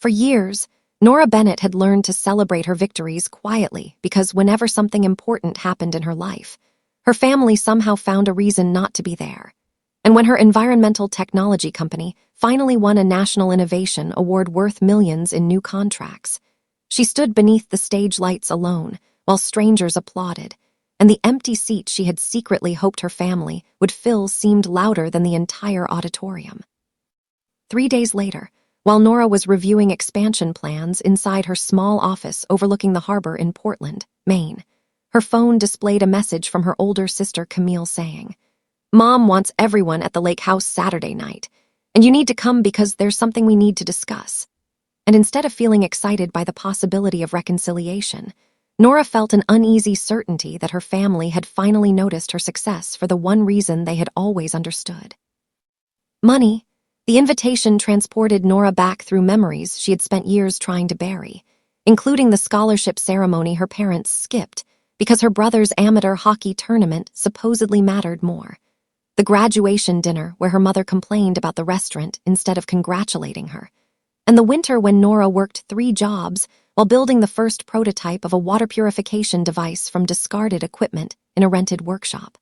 For years, Nora Bennett had learned to celebrate her victories quietly because whenever something important happened in her life, her family somehow found a reason not to be there. And when her environmental technology company finally won a National Innovation Award worth millions in new contracts, she stood beneath the stage lights alone while strangers applauded, and the empty seat she had secretly hoped her family would fill seemed louder than the entire auditorium. 3 days later, while Nora was reviewing expansion plans inside her small office overlooking the harbor in Portland, Maine, her phone displayed a message from her older sister Camille saying, "Mom wants everyone at the lake house Saturday night, and you need to come because there's something we need to discuss." And instead of feeling excited by the possibility of reconciliation, Nora felt an uneasy certainty that her family had finally noticed her success for the one reason they had always understood. Money. The invitation transported Nora back through memories she had spent years trying to bury, including the scholarship ceremony her parents skipped because her brother's amateur hockey tournament supposedly mattered more, the graduation dinner where her mother complained about the restaurant instead of congratulating her, and the winter when Nora worked 3 jobs while building the first prototype of a water purification device from discarded equipment in a rented workshop.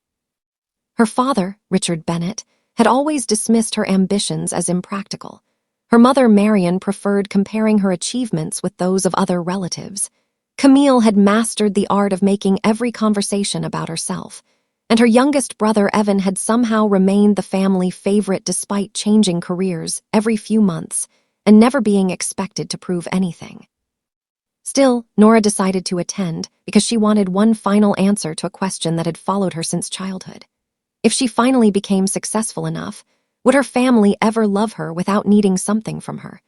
Her father, Richard Bennett, had always dismissed her ambitions as impractical. Her mother, Marion, preferred comparing her achievements with those of other relatives. Camille had mastered the art of making every conversation about herself, and her youngest brother, Evan, had somehow remained the family favorite despite changing careers every few months and never being expected to prove anything. Still, Nora decided to attend because she wanted one final answer to a question that had followed her since childhood. If she finally became successful enough, would her family ever love her without needing something from her?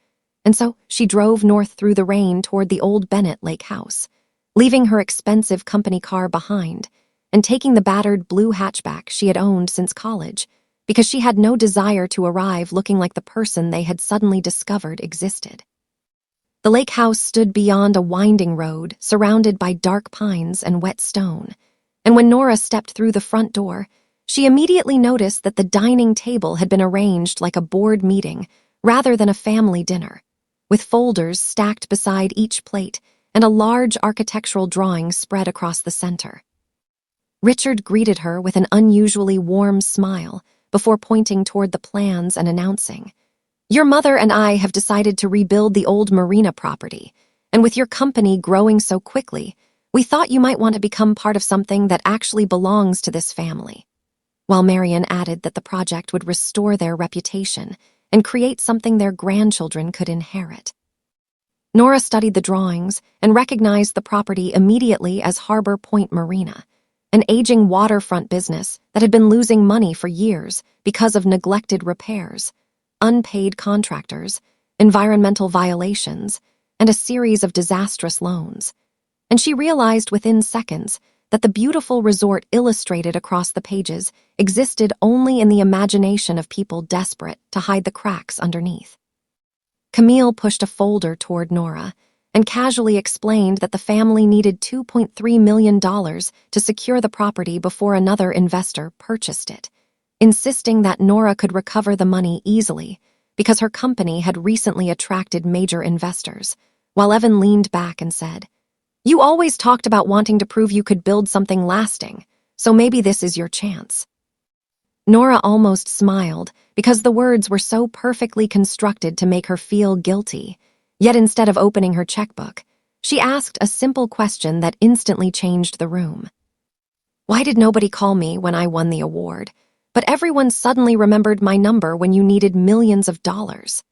And so she drove north through the rain toward the old Bennett Lake house, leaving her expensive company car behind and taking the battered blue hatchback she had owned since college because she had no desire to arrive looking like the person they had suddenly discovered existed. The lake house stood beyond a winding road surrounded by dark pines and wet stone, and when Nora stepped through the front door, she immediately noticed that the dining table had been arranged like a board meeting rather than a family dinner, with folders stacked beside each plate and a large architectural drawing spread across the center. Richard greeted her with an unusually warm smile before pointing toward the plans and announcing, "Your mother and I have decided to rebuild the old marina property, and with your company growing so quickly, we thought you might want to become part of something that actually belongs to this family," while Marion added that the project would restore their reputation and create something their grandchildren could inherit. Nora studied the drawings and recognized the property immediately as Harbor Point Marina, an aging waterfront business that had been losing money for years because of neglected repairs, unpaid contractors, environmental violations, and a series of disastrous loans. And she realized within seconds that the beautiful resort illustrated across the pages existed only in the imagination of people desperate to hide the cracks underneath. Camille pushed a folder toward Nora and casually explained that the family needed $2.3 million to secure the property before another investor purchased it, insisting that Nora could recover the money easily because her company had recently attracted major investors, while Evan leaned back and said, "You always talked about wanting to prove you could build something lasting, so maybe this is your chance." Nora almost smiled because the words were so perfectly constructed to make her feel guilty, yet instead of opening her checkbook, she asked a simple question that instantly changed the room. "Why did nobody call me when I won the award, but everyone suddenly remembered my number when you needed millions of dollars?"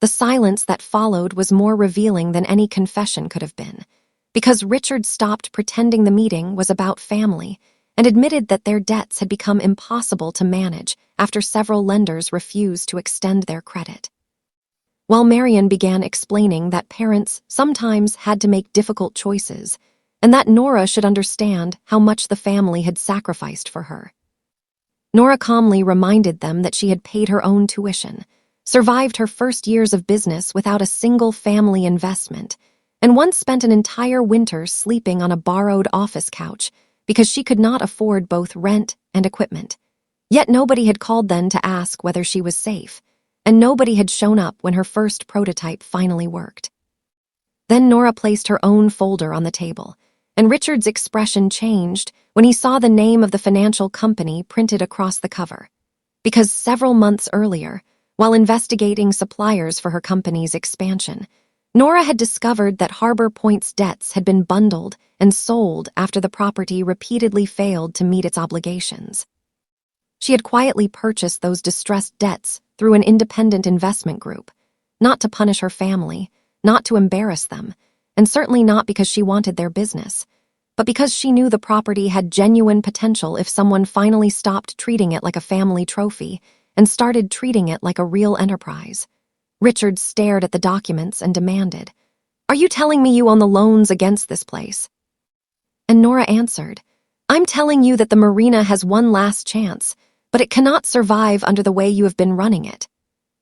The silence that followed was more revealing than any confession could have been, because Richard stopped pretending the meeting was about family and admitted that their debts had become impossible to manage after several lenders refused to extend their credit. While Marion began explaining that parents sometimes had to make difficult choices and that Nora should understand how much the family had sacrificed for her, Nora calmly reminded them that she had paid her own tuition, survived her first years of business without a single family investment, and once spent an entire winter sleeping on a borrowed office couch because she could not afford both rent and equipment. Yet nobody had called then to ask whether she was safe, and nobody had shown up when her first prototype finally worked. Then Nora placed her own folder on the table, and Richard's expression changed when he saw the name of the financial company printed across the cover. Because several months earlier, while investigating suppliers for her company's expansion, Nora had discovered that Harbor Point's debts had been bundled and sold after the property repeatedly failed to meet its obligations. She had quietly purchased those distressed debts through an independent investment group, not to punish her family, not to embarrass them, and certainly not because she wanted their business, but because she knew the property had genuine potential if someone finally stopped treating it like a family trophy and started treating it like a real enterprise. Richard stared at the documents and demanded, "Are you telling me you own the loans against this place?" And Nora answered, "I'm telling you that the marina has one last chance, but it cannot survive under the way you have been running it,"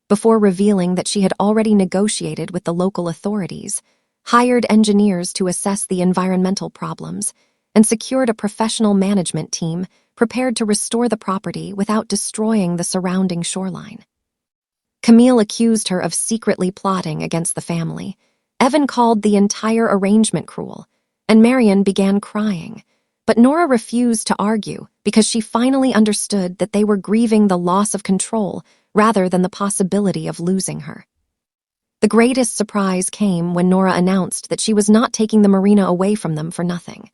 before revealing that she had already negotiated with the local authorities, hired engineers to assess the environmental problems, and secured a professional management team prepared to restore the property without destroying the surrounding shoreline. Camille accused her of secretly plotting against the family. Evan called the entire arrangement cruel, and Marion began crying. But Nora refused to argue because she finally understood that they were grieving the loss of control rather than the possibility of losing her. The greatest surprise came when Nora announced that she was not taking the marina away from them for nothing,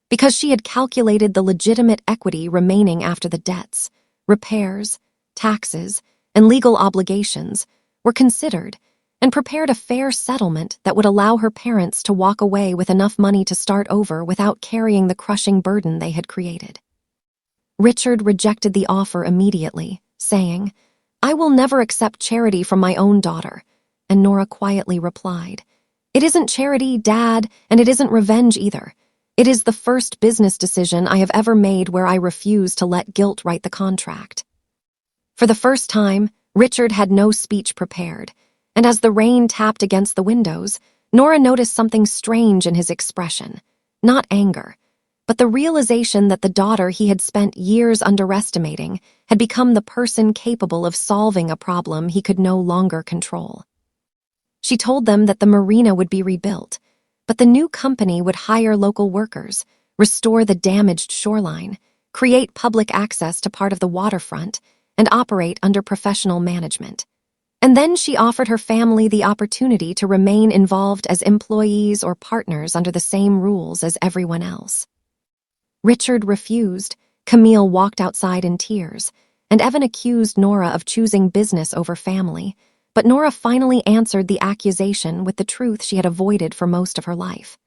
because she had calculated the legitimate equity remaining after the debts, repairs, taxes, and legal obligations were considered and prepared a fair settlement that would allow her parents to walk away with enough money to start over without carrying the crushing burden they had created. Richard rejected the offer immediately, saying, "I will never accept charity from my own daughter," and Nora quietly replied, "It isn't charity, Dad, and it isn't revenge either. It is the first business decision I have ever made where I refuse to let guilt write the contract." For the first time, Richard had no speech prepared, and as the rain tapped against the windows, Nora noticed something strange in his expression. Not anger, but the realization that the daughter he had spent years underestimating had become the person capable of solving a problem he could no longer control. She told them that the marina would be rebuilt, but the new company would hire local workers, restore the damaged shoreline, create public access to part of the waterfront, and operate under professional management. And then she offered her family the opportunity to remain involved as employees or partners under the same rules as everyone else. Richard refused, Camille walked outside in tears, and Evan accused Nora of choosing business over family, but Nora finally answered the accusation with the truth she had avoided for most of her life.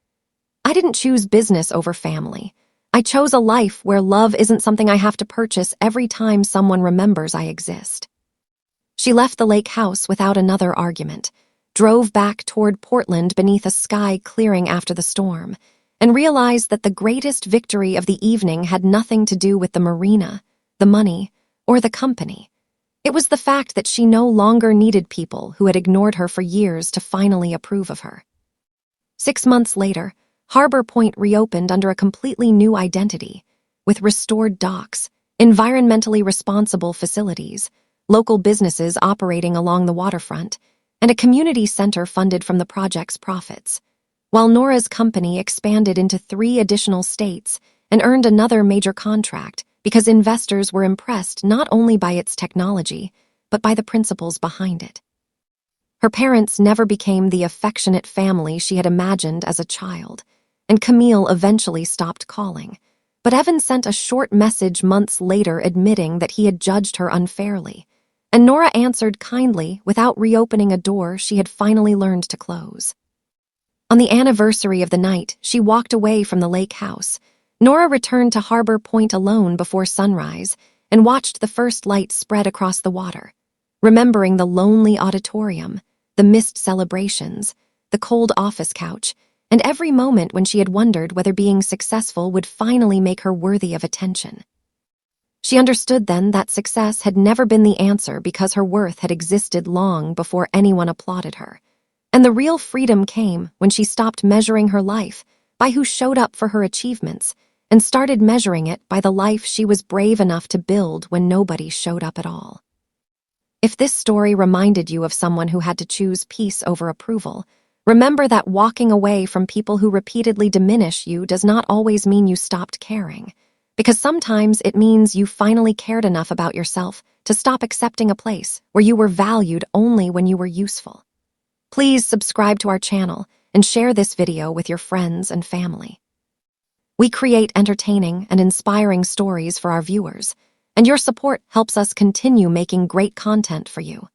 "I didn't choose business over family. I chose a life where love isn't something I have to purchase every time someone remembers I exist." She left the lake house without another argument, drove back toward Portland beneath a sky clearing after the storm, and realized that the greatest victory of the evening had nothing to do with the marina, the money, or the company. It was the fact that she no longer needed people who had ignored her for years to finally approve of her. 6 months later, Harbor Point reopened under a completely new identity, with restored docks, environmentally responsible facilities, local businesses operating along the waterfront, and a community center funded from the project's profits, while Nora's company expanded into 3 additional states and earned another major contract because investors were impressed not only by its technology, but by the principles behind it. Her parents never became the affectionate family she had imagined as a child, and Camille eventually stopped calling, but Evan sent a short message months later admitting that he had judged her unfairly, and Nora answered kindly without reopening a door she had finally learned to close. On the anniversary of the night she walked away from the lake house, Nora returned to Harbor Point alone before sunrise and watched the first light spread across the water, remembering the lonely auditorium, the missed celebrations, the cold office couch, and every moment when she had wondered whether being successful would finally make her worthy of attention. She understood then that success had never been the answer because her worth had existed long before anyone applauded her. And the real freedom came when she stopped measuring her life by who showed up for her achievements and started measuring it by the life she was brave enough to build when nobody showed up at all. If this story reminded you of someone who had to choose peace over approval, remember that walking away from people who repeatedly diminish you does not always mean you stopped caring, because sometimes it means you finally cared enough about yourself to stop accepting a place where you were valued only when you were useful. Please subscribe to our channel and share this video with your friends and family. We create entertaining and inspiring stories for our viewers, and your support helps us continue making great content for you.